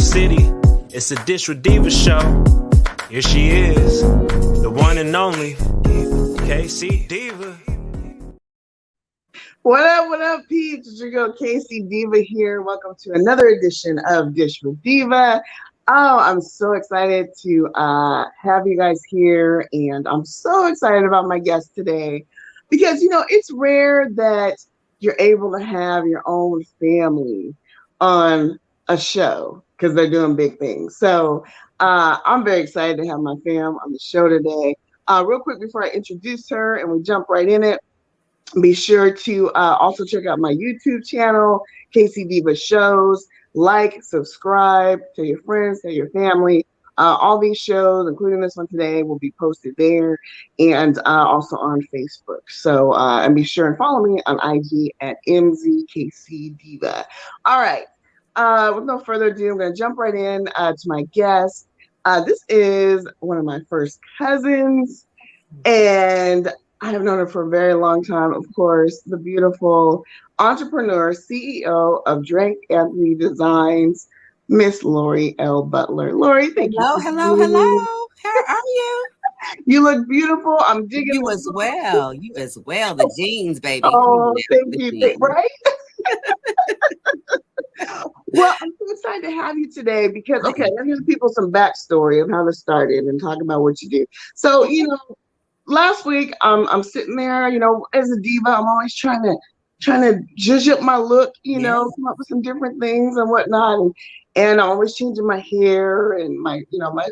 city. It's a Dish with Deeva Show. Here she is, the one and only K-Cee Deeva. What up, peeps? It's your girl K-Cee Deeva here. Welcome to another edition of Dish with Deeva. Oh, I'm so excited to have you guys here, and I'm so excited about my guest today because, it's rare that you're able to have your own family on a show because they're doing big things. So I'm very excited to have my fam on the show today. Real quick before I introduce her and we jump right in it, be sure to also check out my YouTube channel, K-Cee Deeva Shows. Like, subscribe, tell your friends, tell your family. All these shows, including this one today, will be posted there and also on Facebook. So, and be sure and follow me on IG at MZKCDeeva. All right. With no further ado, I'm going to jump right in to my guest. This is one of my first cousins, and I have known her for a very long time, of course, the beautiful entrepreneur, CEO of Drake Anthony Designs, Miss Lori L. Butler. Lori, thank you. Hello. How are you? You look beautiful. I'm digging You as well. The jeans, baby. Oh, thank you. Right? Well, I'm so excited to have you today because, okay, I'm giving people some backstory of how this started and talk about what you do. So, last week, I'm sitting there, as a diva, I'm always trying to zhuzh up my look, come up with some different things and whatnot. And I'm always changing my hair and my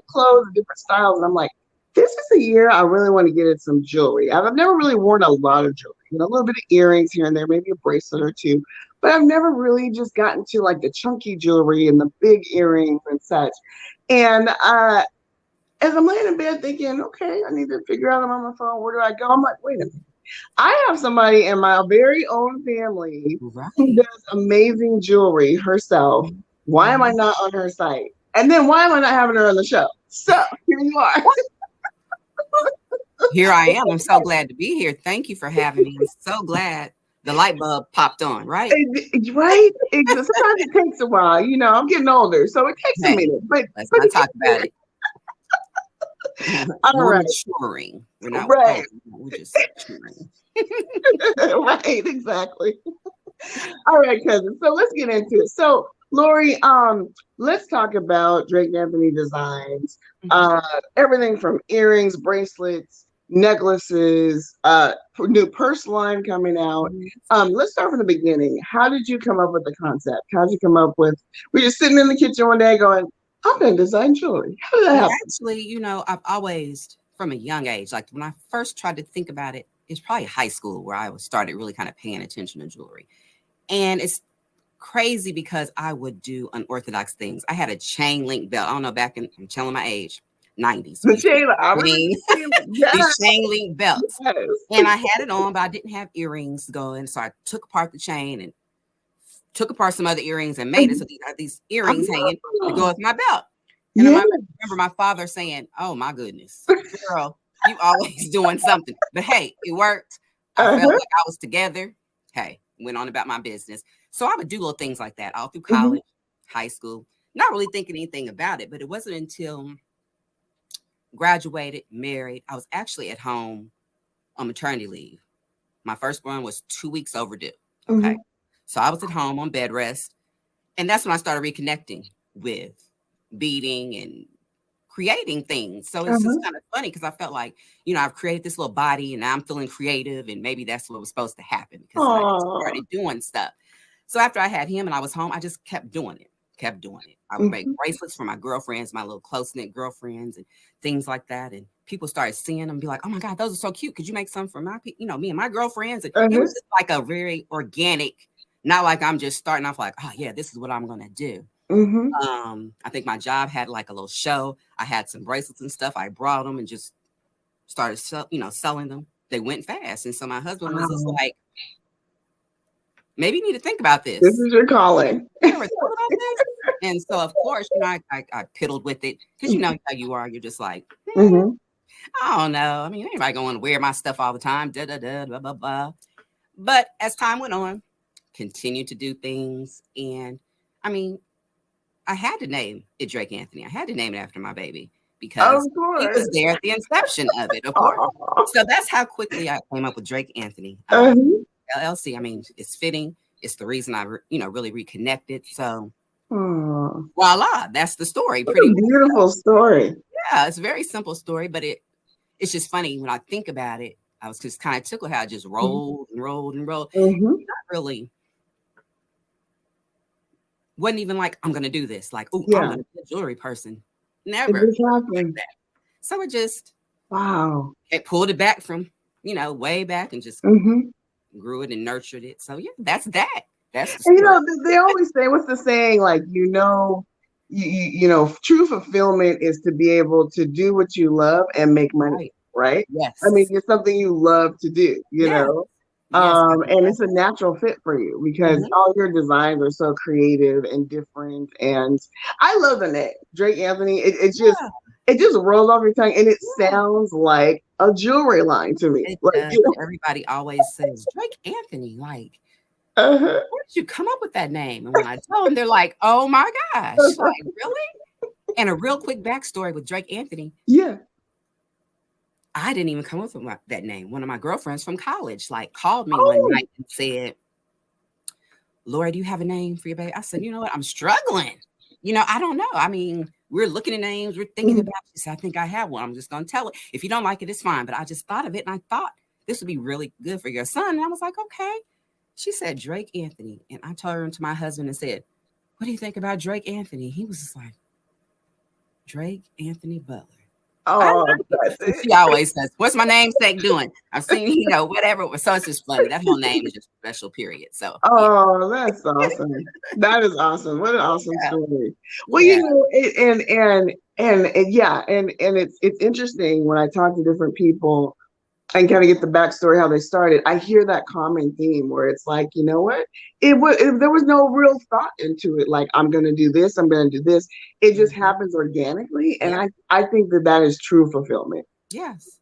clothes and different styles. And I'm like, this is a year I really want to get into some jewelry. I've never really worn a lot of jewelry, a little bit of earrings here and there, maybe a bracelet or two. But I've never really just gotten to like the chunky jewelry and the big earrings and such. And as I'm laying in bed thinking, okay, I need to figure out I'm on my phone. Where do I go? I'm like, wait a minute. I have somebody in my very own family who does amazing jewelry herself. Why am I not on her site? And then why am I not having her on the show? So here you are. Here I am. I'm so glad to be here. Thank you for having me. I'm so glad the light bulb popped on, right? Right? Sometimes it takes a while. I'm getting older, so it takes a minute. But let's not talk about it. We're maturing. We're not right. We're just maturing. Right, exactly. All right, cousin. So let's get into it. So, Lori, let's talk about Drake Anthony Designs. Everything from earrings, bracelets, necklaces, new purse line coming out. Let's start from the beginning. How did you come up with the concept? How did you come up with? We're just sitting in the kitchen one day going, I'm going to design jewelry. How did that happen? Actually, I've always, from a young age, like when I first tried to think about it, it's probably high school where I started really kind of paying attention to jewelry. And it's crazy because I would do unorthodox things. I had a chain link belt. I don't know, I'm telling my age, 90s. The chain link belts. Yes. And I had it on, but I didn't have earrings going. So I took apart the chain and took apart some other earrings and made it so these earrings hanging to go with my belt. And I remember my father saying, oh my goodness, girl, you always doing something. But hey, it worked. I felt like I was together. Hey, went on about my business. So I would do little things like that all through college, high school, not really thinking anything about it. But it wasn't until graduated, married, I was actually at home on maternity leave. My firstborn was 2 weeks overdue. Okay. So I was at home on bed rest. And that's when I started reconnecting with beading and creating things. So it's just kind of funny because I felt like, I've created this little body and now I'm feeling creative and maybe that's what was supposed to happen because I started doing stuff. So after I had him and I was home, I just kept doing it. I would make bracelets for my girlfriends, my little close-knit girlfriends and things like that. And people started seeing them and be like, oh my God, those are so cute. Could you make some for my, me and my girlfriends? And it was just like a very organic, not like I'm just starting off like, oh yeah, this is what I'm going to do. I think my job had like a little show. I had some bracelets and stuff. I brought them and just started, selling them. They went fast. And so my husband was just like, maybe you need to think about this. This is your calling. And so, of course, I piddled with it because you know how you are. You're just like, I don't know. I mean, anybody going to wear my stuff all the time? Blah, blah, blah. But as time went on, continued to do things. And I mean, I had to name it Drake Anthony. I had to name it after my baby because Of he was course. there at the inception of it, of course. Aw. So that's how quickly I came up with Drake Anthony. Uh-huh. LLC. I mean, it's fitting. It's the reason I, really reconnected. So, Aw. voila, that's the story. What Pretty a beautiful story. Yeah, it's a very simple story, but it's just funny when I think about it. I was just kind of tickled how I just rolled and rolled and rolled. Mm-hmm. Not really. Wasn't even like I'm gonna do this. Like, oh, Yeah. I'm gonna be a jewelry person. It Never. just happened. So it just Wow. it pulled it back from way back and just Mm-hmm. grew it and nurtured it. So yeah, that's that. That's the And story. they always say, what's the saying? Like, true fulfillment is to be able to do what you love and make money, right? Yes. I mean, it's something you love to do, Yes. and it's a natural fit for you because Mhm. all your designs are so creative and different. And I love the name Drake Anthony. It just rolls off your tongue, and it sounds like a jewelry line to me. It Like, does. Everybody always says Drake Anthony. Like, uh-huh. where did you come up with that name? And when I tell them, they're like, "Oh my gosh, like really?" And a real quick backstory with Drake Anthony. Yeah. I didn't even come up with that name. One of my girlfriends from college called me one night and said, "Lori, do you have a name for your baby?" I said, "You know what? I'm struggling. I don't know. I mean, we're looking at names. We're thinking about it." She said, "I think I have one. I'm just going to tell it. If you don't like it, it's fine." But I just thought of it, and I thought this would be really good for your son. And I was like, okay. She said, Drake Anthony. And I turned to my husband and said, "What do you think about Drake Anthony?" He was just like, "Drake Anthony Butler." Oh, She always says, "What's my namesake doing?" I've seen, whatever. So it's just funny. That whole name is just special, period. So that's awesome. That is awesome. What an awesome story. Well, yeah. It's interesting when I talk to different people and kind of get the backstory how they started. I hear that common theme where it's like, you know what? There was no real thought into it. Like, I'm going to do this. I'm going to do this. It just happens organically, and I think that is true fulfillment. Yes.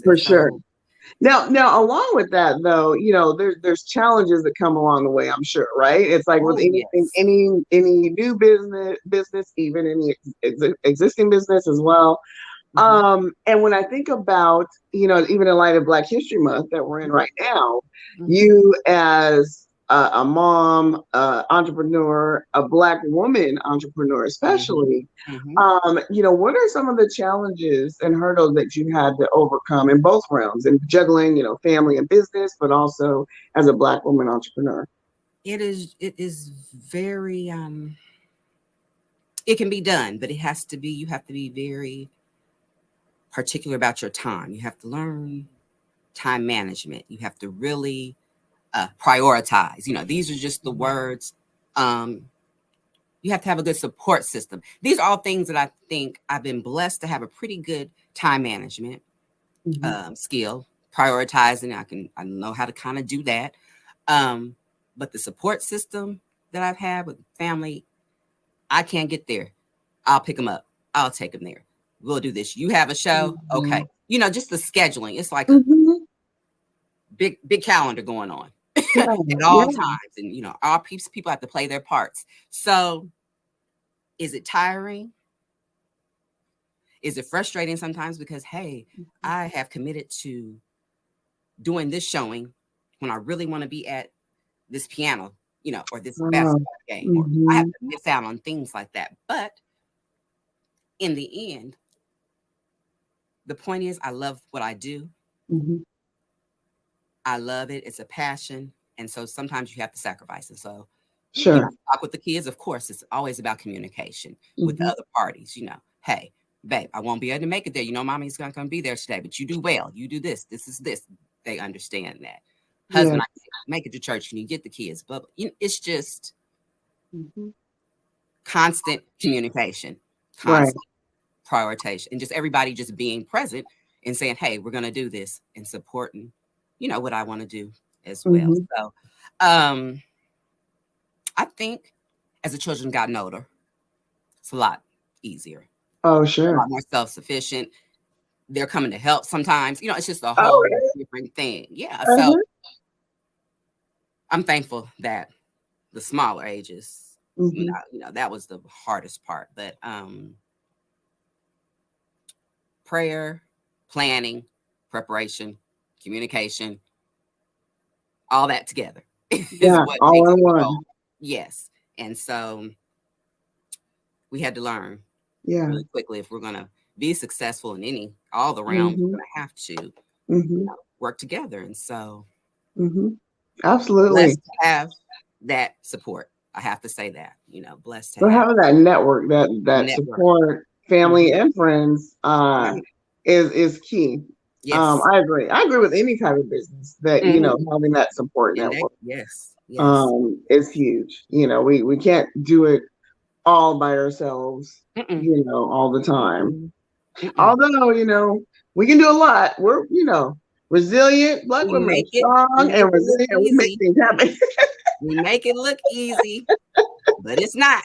For sure. Now, along with that, though, there's challenges that come along the way. I'm sure, right? It's like with anything, any new business, even any existing business as well. And when I think about, even in light of Black History Month that we're in right now, you as a mom, entrepreneur, a Black woman entrepreneur, especially, what are some of the challenges and hurdles that you had to overcome in both realms, in juggling, family and business, but also as a Black woman entrepreneur? It is very, it can be done, but you have to be very particular about your time. You have to learn time management. You have to really prioritize. These are just the words. You have to have a good support system. These are all things that I think I've been blessed to have a pretty good time management skill. Prioritizing, I know how to kind of do that. But the support system that I've had with family, I can't get there. I'll pick them up. I'll take them there. We'll do this. You have a show? Okay. Just the scheduling. It's like a big calendar going on at all times. And, all people have to play their parts. So is it tiring? Is it frustrating sometimes? Because, hey, I have committed to doing this showing when I really want to be at this piano, or this basketball game. Or I have to miss out on things like that. But in the end, the point is, I love what I do. I love it. It's a passion. And so sometimes you have to sacrifice. And so talk with the kids. Of course, it's always about communication with the other parties. Hey, babe, I won't be able to make it there. Mommy's not going to be there today, but you do well. You do this. This is this. They understand that. Husband, I can't make it to church. Can you get the kids? But it's just constant communication, constant prioritization, and just everybody just being present and saying, hey, we're going to do this, and supporting, what I want to do as well. So I think as the children gotten older, it's a lot easier. Oh, sure. A lot more self-sufficient. They're coming to help sometimes. It's just a whole different thing. Yeah. So I'm thankful that the smaller ages You know, that was the hardest part. But prayer, planning, preparation, communication, all that together is what all makes in it one. go. Yes. And so we had to learn really quickly if we're going to be successful in all the realms, we're going to have to work together. And so absolutely blessed to have that support. I have to say that, you know, blessed to so have having that network, that support, family and friends is key. Yes. I agree with any type of business that you know, having that support network is huge. You know, we can't do it all by ourselves, you know, all the time. Although, you know, we can do a lot. We're, you know, resilient, black women are strong and resilient. We make things happen. We make it look easy, but it's not.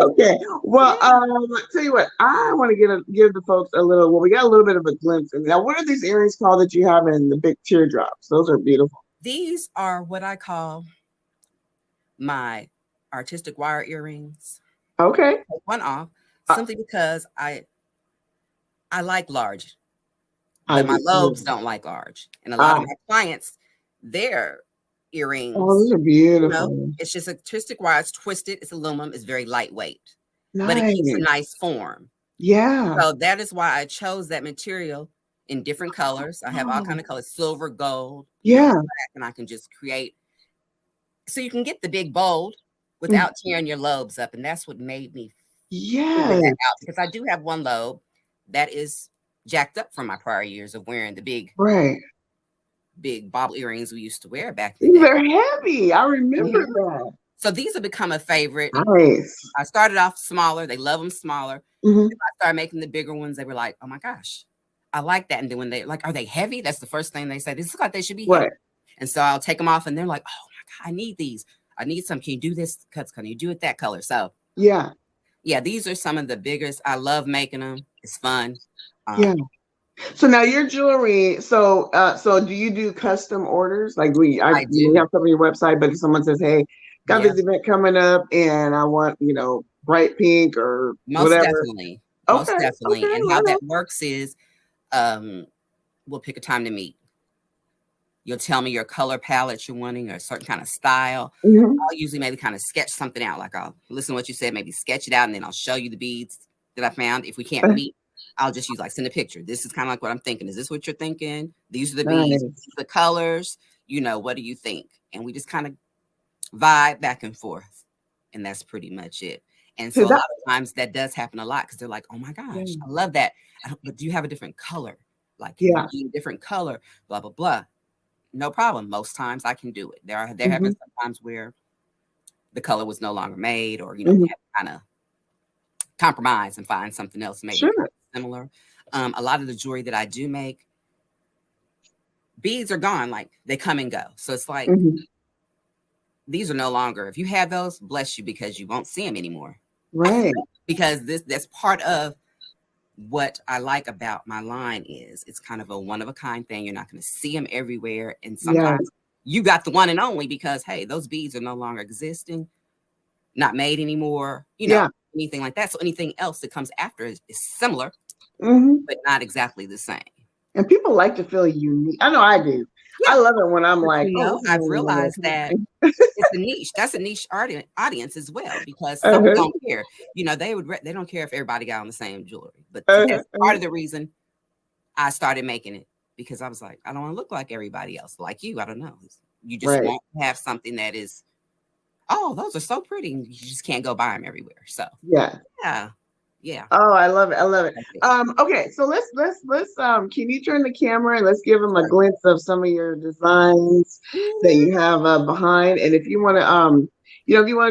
Okay. Well, tell you what, I want to give the folks a little. Well, we got a little bit of a glimpse. Now, what are these earrings called that you have in the big teardrops? Those are beautiful. These are what I call my artistic wire earrings. Okay. Take one off simply because I like large, but my lobes don't like large, and a lot of my clients, their earrings. Oh, those are beautiful. You know, it's just artistic wire. It's twisted. It's aluminum. It's very lightweight, but it keeps a nice form. Yeah. So that is why I chose that material in different colors. I have all kind of colors: silver, gold, black, and I can just create. So you can get the big bold without tearing your lobes up, and that's what made me figure that out, because I do have one lobe that is jacked up from my prior years of wearing the big bobble earrings we used to wear back then. They're heavy. I remember that. So these have become a favorite. Nice. I started off smaller. They love them smaller. If I started making the bigger ones, they were like, oh my gosh, I like that. And then when they like, are they heavy? That's the first thing they say. This looks like they should be heavy. And so I'll take them off and they're like, oh my God, I need these. I need some. Can you do this? Cuts, can you do it that color? So yeah, these are some of the biggest. I love making them. It's fun. So now your jewelry. So do you do custom orders? Like we have something on your website, but if someone says, "Hey, got this event coming up, and I want bright pink or whatever." Definitely. Most definitely. And how that works is, we'll pick a time to meet. You'll tell me your color palette you're wanting or a certain kind of style. I'll usually maybe kind of sketch something out. Like I'll listen to what you said, maybe sketch it out, and then I'll show you the beads that I found. If we can't meet, I'll just use send a picture. This is kind of like what I'm thinking. Is this what you're thinking? These are the beads, the colors. You know, what do you think? And we just kind of vibe back and forth. And that's pretty much it. And so a lot of times that does happen a lot because they're like, oh my gosh, I love that. But do you have a different color? Like, a different color, blah, blah, blah. No problem. Most times I can do it. There have been some times where the color was no longer made, or we had to kind of compromise and find something else maybe similar. A lot of the jewelry that I do make, beads are gone. Like they come and go. So it's like these are no longer. If you have those, bless you, because you won't see them anymore. Right. Because that's part of what I like about my line is it's kind of a one of a kind thing. You're not going to see them everywhere. And sometimes you got the one and only because, hey, those beads are no longer existing, not made anymore, anything like that. So anything else that comes after is similar, but not exactly the same. And people like to feel unique. I know I do. I love it when I'm like, I've realized that it's a niche. That's a niche audience as well, because some don't care. They don't care if everybody got on the same jewelry. But that's part of the reason I started making it, because I was like, I don't want to look like everybody else, like you. I don't know. You just want to have something that is, oh, those are so pretty. You just can't go buy them everywhere. So yeah. Oh, I love it. Okay, so let's can you turn the camera and let's give them a glimpse of some of your designs that you have behind, and if you want to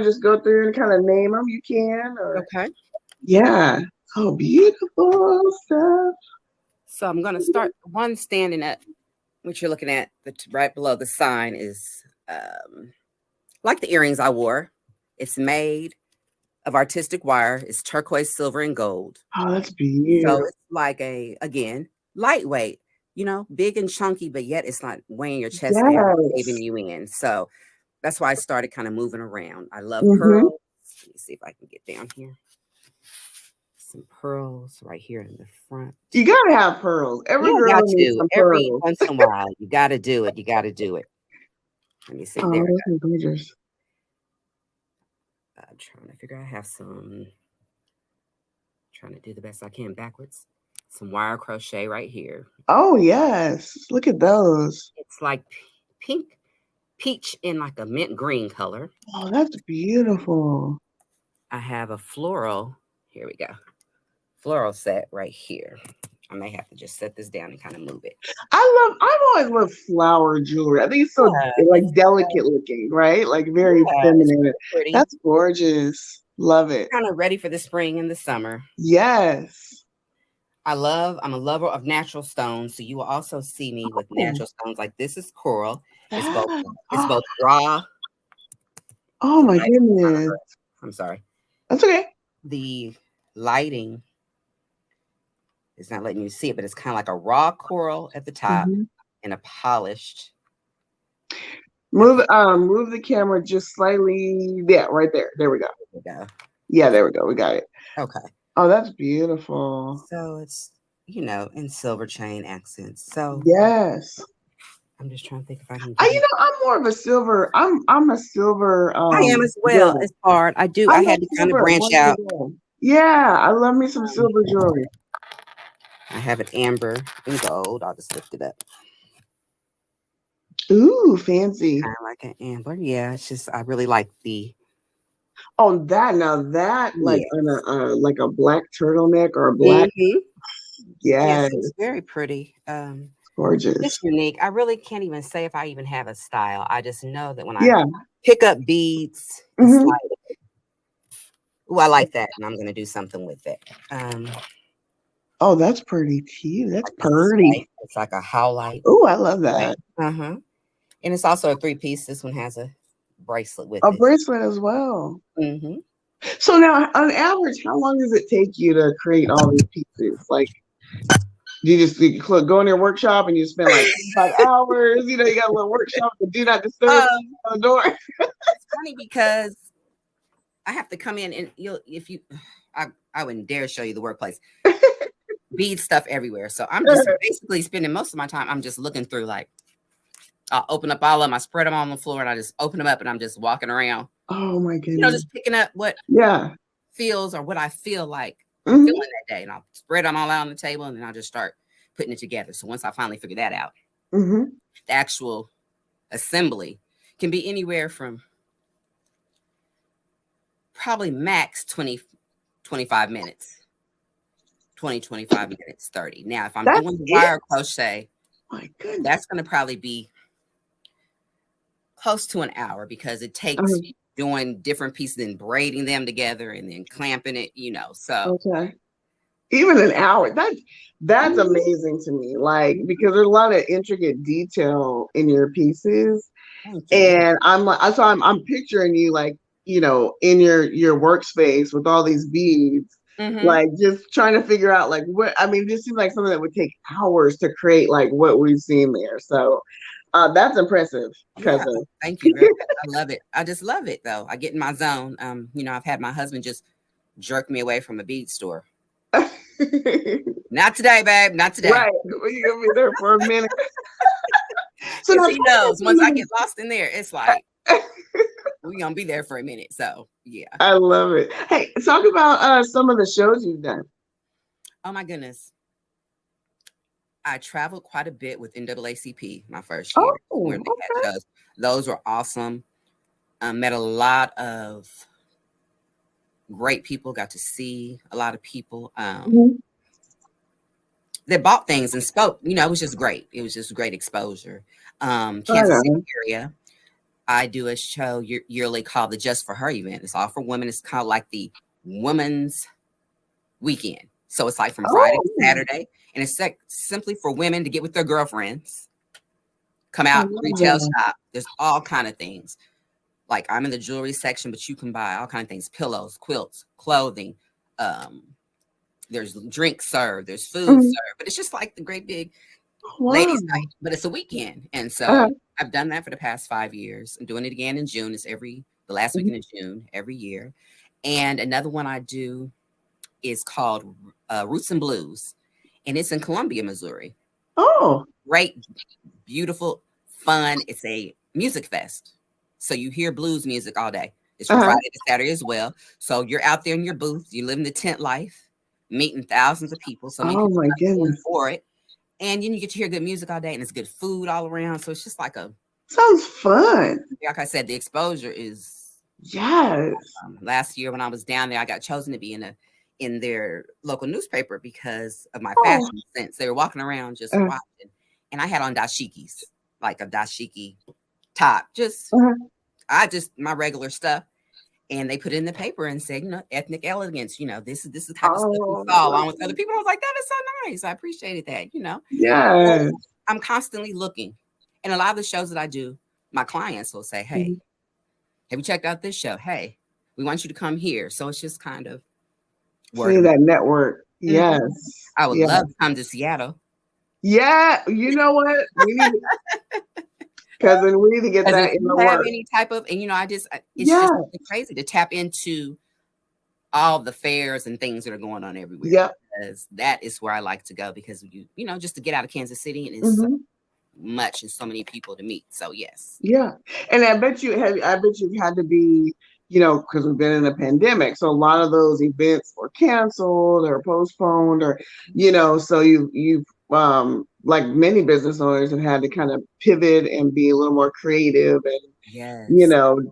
just go through and kind of name them, you can. Oh, beautiful stuff. So I'm gonna start one standing up, which you're looking at right below the sign is like the earrings I wore. It's made of artistic wire. It's turquoise, silver, and gold. Oh, that's beautiful. So it's like again, lightweight, big and chunky, but yet it's not weighing your chest down, saving you in. So that's why I started kind of moving around. I love Mm-hmm. pearls. Let me see if I can get down here. Some pearls right here in the front. You gotta have pearls. Every Yeah, girl got needs to. some Every pearls. once in a while, you got to do it. You got to do it. Let me see. Oh, There we those are gorgeous. go. I'm trying to figure out. I have some. Trying to do the best I can backwards. Some wire crochet right here. Oh yes, look at those. It's like pink, peach in like a mint green color. Oh, that's beautiful. I have a floral. Here we go. Floral set right here. I may have to just set this down and kind of move it. I've always loved flower jewelry. I think it's so like delicate looking, right? Like very feminine. Pretty. That's gorgeous. Love it. Kind of ready for the spring and the summer. Yes. I'm a lover of natural stones. So you will also see me with natural stones. Like this is coral. It's both raw. Oh my goodness. I'm sorry. That's okay. The lighting is not letting you see it, but it's kind of like a raw coral at the top and a polished. Move the camera just slightly. Yeah, right there. There we go. Yeah, there we go. We got it. Okay. Oh, that's beautiful. So it's, in silver chain accents. So yes. I'm just trying to think if I can. I'm more of a silver. I'm a silver. I am as well. Girl. It's hard. I had to kind of branch out. Yeah, I love me some silver jewelry. I have an amber and gold. I'll just lift it up. Ooh, fancy. Kind of like an amber. Yeah, it's just I really like the. Oh, that like on like a black turtleneck or a black. Mm-hmm. Yes, it's very pretty. Gorgeous. It's unique. I really can't even say if I even have a style. I just know that when I pick up beads, it's like, ooh, I like that, and I'm going to do something with it. Oh, that's pretty cute. That's pretty. It's like a howlite. Oh, I love that. And it's also a 3-piece. This one has a bracelet with a bracelet as well. Mm-hmm. So now, on average, how long does it take you to create all these pieces? Like, you go in your workshop and you spend like 5 hours. You got a little workshop to do not disturb on the door. It's funny because I have to come in and I wouldn't dare show you the workplace. Bead stuff everywhere. So I'm just basically spending most of my time. I'm just looking through, like, I'll open up all of them. I spread them on the floor and I just open them up and I'm just walking around. Oh my goodness. Just picking up what feels or what I feel like I'm feeling that day. And I'll spread them all out on the table and then I'll just start putting it together. So once I finally figure that out, the actual assembly can be anywhere from probably max 20, 25 minutes. 20, 25 minutes, 30. Now, if I'm doing wire crochet, my goodness, that's going to probably be close to an hour because it takes doing different pieces and braiding them together and then clamping it, so. Okay. Even an hour. That's amazing to me. Like, because there's a lot of intricate detail in your pieces. And I'm picturing you like, in your workspace with all these beads. Like just trying to figure out like this seems like something that would take hours to create like what we've seen there. So that's impressive. Thank you very much. I love it. I just love it though. I get in my zone. I've had my husband just jerk me away from a bead store. Not today, babe. Not today. Right. You're gonna be there for a minute. So he knows once I get lost in there, it's like we're gonna be there for a minute. So yeah. I love it. Hey, talk about some of the shows you've done. Oh my goodness. I traveled quite a bit with NAACP my first year. Where they had shows. Those were awesome. Met a lot of great people, got to see a lot of people. They bought things and spoke. It was just great. It was just great exposure. Kansas City area. I do a show yearly called the Just for Her event. It's all for women. It's kind of like the women's weekend. So it's like from Friday to Saturday. And it's simply for women to get with their girlfriends, come out, retail shop. There's all kind of things. Like I'm in the jewelry section, but you can buy all kind of things, pillows, quilts, clothing. There's drinks served, there's food served. But it's just like the great big ladies' night. But it's a weekend. And so I've done that for the past 5 years. I'm doing it again in June. It's the last weekend of June every year. And another one I do is called Roots and Blues, and it's in Columbia, Missouri. Oh, Great, beautiful, fun. It's a music fest. So you hear blues music all day. It's from Friday to Saturday as well. So you're out there in your booth. You live in the tent life, meeting thousands of people. So oh my goodness, for it. And you get to hear good music all day, and it's good food all around. So it's just like sounds fun. Like I said, the exposure is last year when I was down there, I got chosen to be in their local newspaper because of my fashion sense. They were walking around just watching, and I had on dashikis, like a dashiki top, just my regular stuff. And they put it in the paper and said, ethnic elegance, this is the type of stuff you saw along with other people. I was like, that is so nice. I appreciated that, Yeah. So I'm constantly looking. And a lot of the shows that I do, my clients will say, hey, have you checked out this show? Hey, we want you to come here. So it's just kind of see that network. Yes. I would love to come to Seattle. Yeah. You know what? We need cousin, we need to get that in the work. Any type of, and it's just crazy to tap into all the fairs and things that are going on everywhere. Yeah, because that is where I like to go because just to get out of Kansas City and it's so much and so many people to meet. So yes, and I bet you've had to be, because we've been in a pandemic, so a lot of those events were canceled or postponed, or so you've like many business owners have had to kind of pivot and be a little more creative and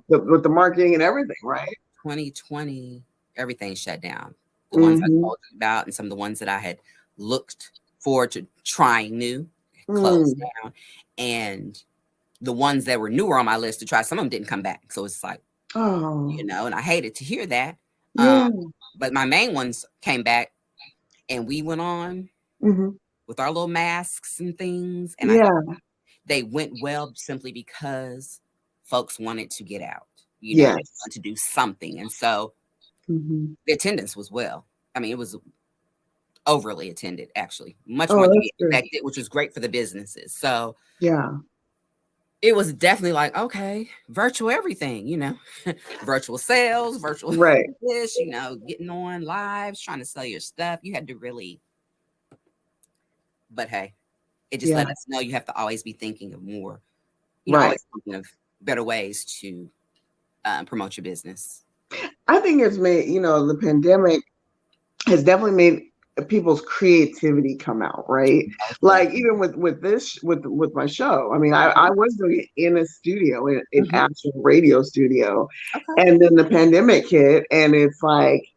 with the marketing and everything, right? 2020, everything shut down. The ones I told you about and some of the ones that I had looked forward to trying new closed down, and the ones that were newer on my list to try, some of them didn't come back. So it's like, and I hated to hear that. But my main ones came back, and we went on with our little masks and things. And they went well simply because folks wanted to get out, they wanted to do something. And so the attendance was it was overly attended, actually, much more than we expected, which was great for the businesses. So it was definitely like, okay, virtual everything, virtual sales, virtual this, getting on lives, trying to sell your stuff. You had to really, but hey, it just let us know you have to always be thinking of more, always thinking of better ways to promote your business. I think it's made, the pandemic has definitely made people's creativity come out, right? Like even with my show. I mean, I was doing it in a studio, in actual radio studio, and then the pandemic hit, and it's like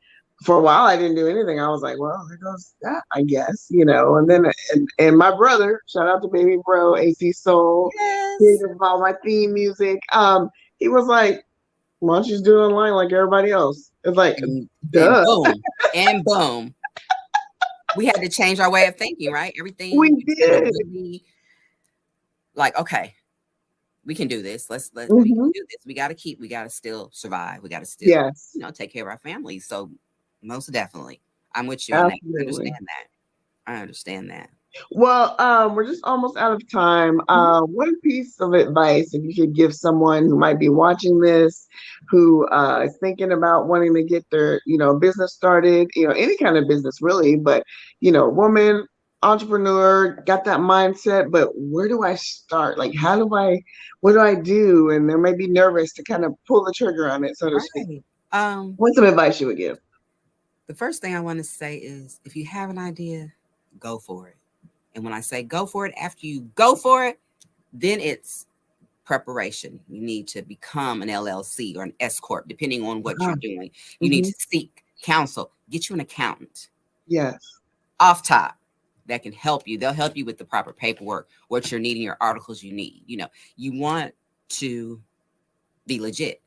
for a while I didn't do anything. I was like, well, there goes that, I guess, and then and my brother, shout out to baby bro, AC Soul, created all my theme music. He was like, why don't you just do it online like everybody else? It's like, duh. And boom. We had to change our way of thinking, right? Everything we did. Really, like, okay, we can do this. Let's we can do this. We got to still survive. We got to still, take care of our families. So most definitely, I'm with you. I understand that. Well, we're just almost out of time. One piece of advice, if you could give someone who might be watching this, who is thinking about wanting to get their, business started, any kind of business really, but, woman, entrepreneur, got that mindset, but where do I start? Like, what do I do? And they may be nervous to kind of pull the trigger on it, so to speak. What's some advice you would give? The first thing I want to say is, if you have an idea, go for it. And when I say go for it, after you go for it, then it's preparation. You need to become an LLC or an S Corp, depending on what you're doing. You need to seek counsel, get you an accountant. Yes. Off top, that can help you. They'll help you with the proper paperwork, what you're needing, your articles you need. You want to be legit.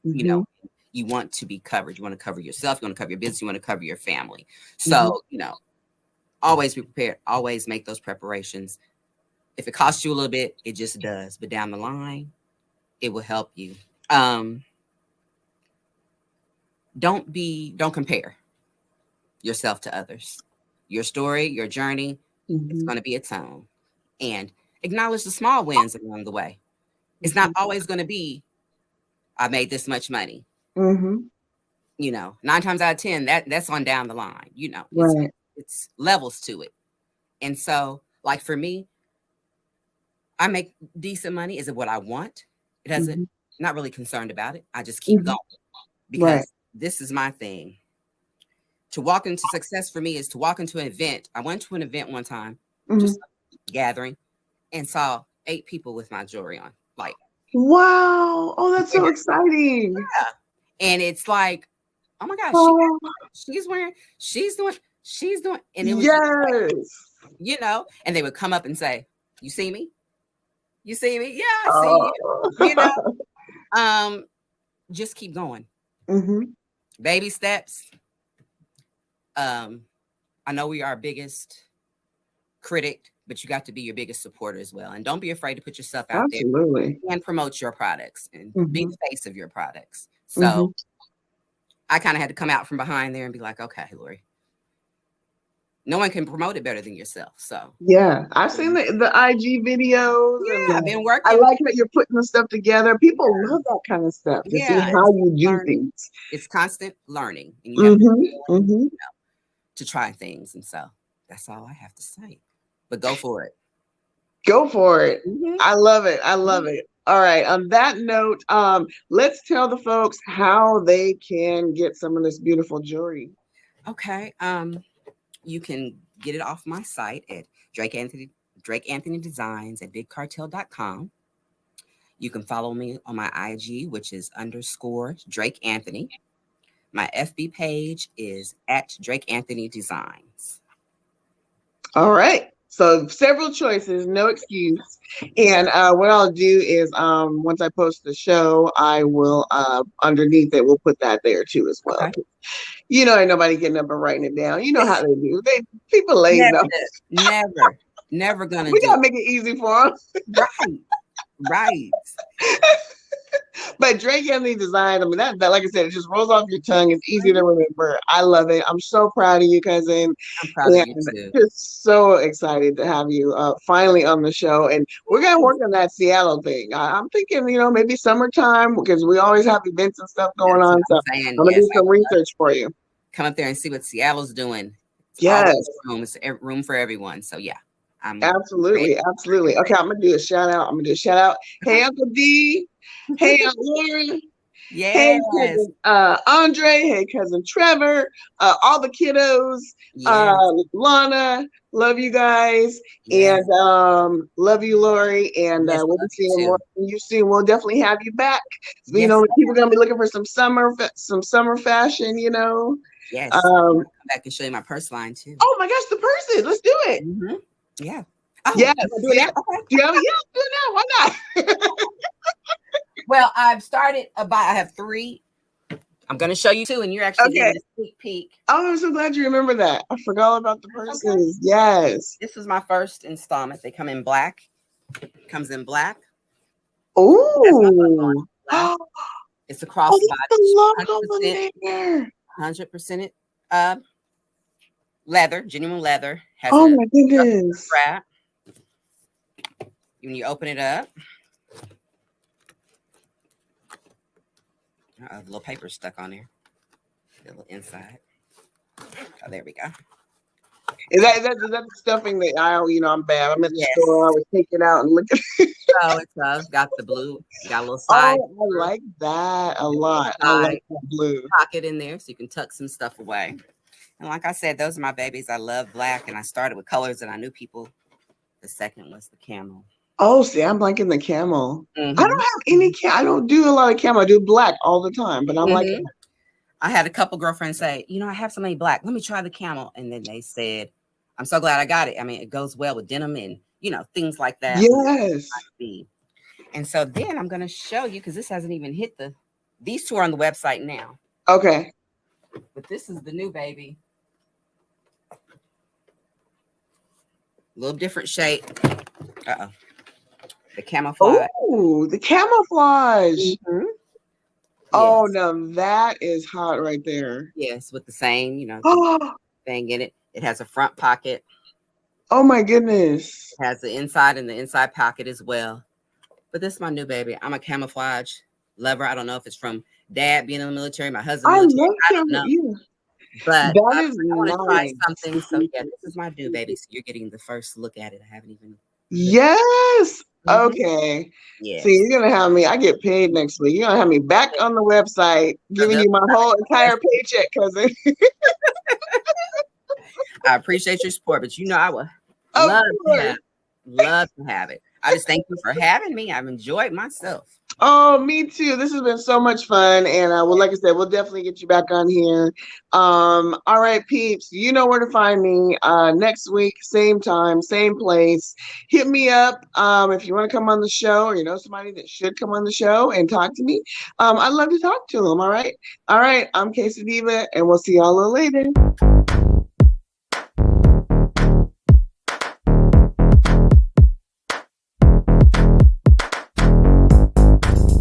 You want to be covered. You want to cover yourself. You want to cover your business. You want to cover your family. So, always be prepared. Always make those preparations. If it costs you a little bit, it just does. But down the line, it will help you. Don't compare yourself to others. Your story, your journey, it's going to be its own. And acknowledge the small wins along the way. It's not always going to be, I made this much money. Mm-hmm. 9 times out of 10, that's on down the line. Right. It's levels to it. And so, like for me, I make decent money. Is it what I want? It doesn't. Not really concerned about it. I just keep going because this is my thing. To walk into success for me is to walk into an event. I went to an event one time, just gathering, and saw 8 people with my jewelry on. Like, wow! Oh, that's so exciting. Yeah, and it's like, oh my gosh, she's doing, and it was like, and they would come up and say, "You see me? You see me? Yeah, I see you." Just keep going. Baby steps. I know we are our biggest critic, but you got to be your biggest supporter as well. And don't be afraid to put yourself out there and promote your products and be the face of your products. So I kind of had to come out from behind there and be like, okay, Lori, no one can promote it better than yourself. So yeah, I've seen the IG videos. Yeah, I've been working. I like how you're putting the stuff together. People love that kind of stuff to see how you do things. It's constant learning, and you have to, to try things. And so that's all I have to say. But go for it. Go for it. I love it. I love it. All right. On that note, let's tell the folks how they can get some of this beautiful jewelry. Okay. You can get it off my site at Drake Anthony Designs at bigcartel.com. You can follow me on my IG, which is _Drake Anthony. My FB page is at Drake Anthony Designs. All right. So several choices, no excuse. And what I'll do is once I post the show, I will underneath it, we'll put that there too as well. Okay. Ain't nobody getting up and writing it down. You know how they do. People lazy. Never gonna we gotta make it easy for them. Right. But Drake Anthony Design, I mean, that like I said, it just rolls off your tongue. It's easy to remember. I love it. I'm so proud of you, cousin. I'm proud of you too. Just so excited to have you finally on the show. And we're going to work on that Seattle thing. I'm thinking, maybe summertime, because we always have events and stuff going on. So I'm going to do some research for you. Come up there and see what Seattle's doing. Yes. It's room for everyone. So, yeah. Absolutely. Okay, I'm going to do a shout out. Hey, Uncle D. Hey, Aunt Laura. Yes. Hey, cousin Andre. Hey, cousin Trevor. All the kiddos. Yes. Lana. Love you guys. Yes. And love you, Lori. And we'll be seeing more from you soon. We'll definitely have you back. Yes. People are going to be looking for some summer fashion, Yes. Come back and show you my purse line, too. Oh, my gosh, the purses. Let's do it. Yeah. Oh, yes. Do it now. Do it now. Why not? Well, I've started I have 3. I'm going to show you 2, and you're actually getting a sneak peek. Oh, I'm so glad you remember that. I forgot all about the purses. Okay. Yes. This was my first installment. They come in black. Comes in black. Oh. It's a crossbody. 100% leather, genuine leather. Has my goodness. Strap. When you open it up, a little paper stuck on there. A little inside. Oh, there we go. Is that the stuffing that I'm bad. I'm at the store. I would take it out and look at it. Oh, it's got the blue. Got a little side. Oh, I like that a lot. I like that blue pocket in there, so you can tuck some stuff away. And like I said, those are my babies. I love black, and I started with colors that I knew people. The second was the camel. Oh, see, I'm liking the camel. I don't have any I don't do a lot of camel. I do black all the time, but I'm liking it. I had a couple girlfriends say, I have so many black. Let me try the camel. And then they said, I'm so glad I got it. I mean, it goes well with denim and, things like that. Yes. And so then I'm going to show you, because this hasn't even hit these 2 are on the website now. Okay. But this is the new baby. A little different shape. Uh-oh. The camouflage. Oh, the camouflage. Oh, now that is hot right there. Yes, with the same, thing in it. It has a front pocket. Oh, my goodness. It has the inside and the inside pocket as well. But this is my new baby. I'm a camouflage lover. I don't know if it's from dad being in the military, my husband I military. love I don't know. you. But That I is want to try nice. something. So yeah, this is my new baby. So you're getting the first look at it. I haven't even. Yes. Mhm. Okay. Yes. See, you're gonna have me. I get paid next week. You're gonna have me back on the website, giving you my whole entire paycheck, cousin. I appreciate your support, but you know I would Of love to have it. I just thank you for having me. I've enjoyed myself. Oh, me too. This has been so much fun. And well, like I said, we'll definitely get you back on here. All right, peeps, you know where to find me. Next week, same time, same place. Hit me up if you want to come on the show, or you know somebody that should come on the show and talk to me. I'd love to talk to them. All right. I'm K-Cee Diva, and we'll see y'all a little later.